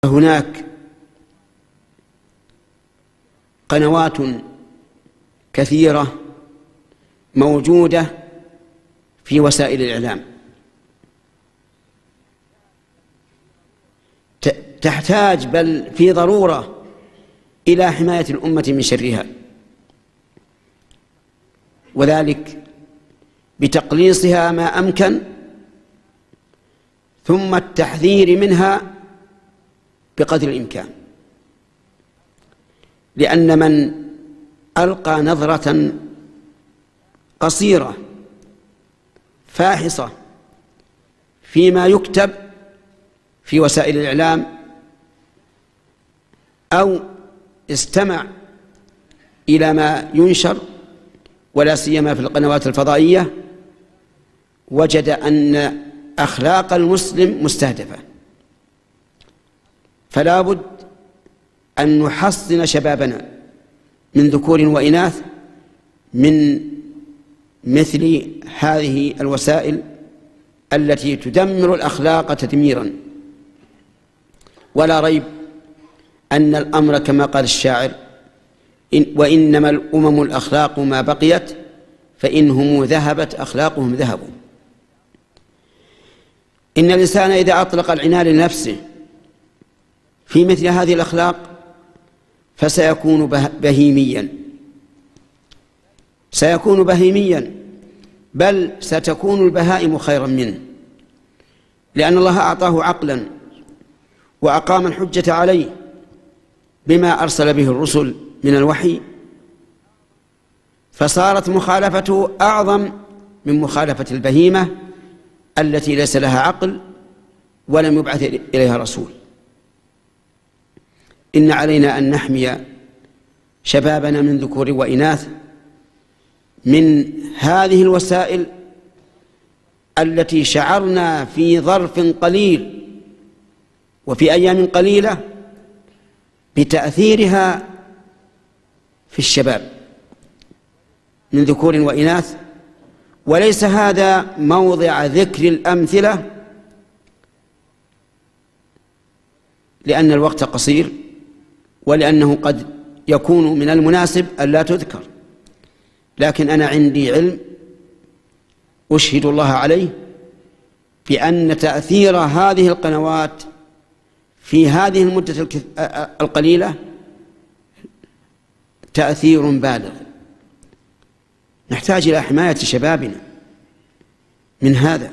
هناك قنوات كثيرة موجودة في وسائل الإعلام تحتاج بل في ضرورة إلى حماية الأمة من شرها، وذلك بتقليصها ما أمكن، ثم التحذير منها بقدر الإمكان، لأن من ألقى نظرة قصيرة فاحصة فيما يكتب في وسائل الإعلام أو استمع إلى ما ينشر ولا سيما في القنوات الفضائية، وجد أن أخلاق المسلم مستهدفة. فلا بد أن نحصن شبابنا من ذكور وإناث من مثل هذه الوسائل التي تدمر الأخلاق تدميرا. ولا ريب أن الأمر كما قال الشاعر: وإنما الأمم الأخلاق ما بقيت، فإنهم ذهبت أخلاقهم ذهبوا. إن الإنسان إذا أطلق العنان لنفسه في مثل هذه الأخلاق فسيكون بهيميا، بل ستكون البهائم خيرا منه، لأن الله أعطاه عقلا وأقام الحجة عليه بما أرسل به الرسل من الوحي، فصارت مخالفته أعظم من مخالفة البهيمة التي ليس لها عقل ولم يبعث إليها رسول. إن علينا أن نحمي شبابنا من ذكور وإناث من هذه الوسائل التي شعرنا في ظرف قليل وفي أيام قليلة بتأثيرها في الشباب من ذكور وإناث. وليس هذا موضع ذكر الأمثلة، لأن الوقت قصير، ولأنه قد يكون من المناسب أن لا تذكر، لكن أنا عندي علم أشهد الله عليه بأن تأثير هذه القنوات في هذه المدة القليلة تأثير بالغ. نحتاج إلى حماية شبابنا من هذا.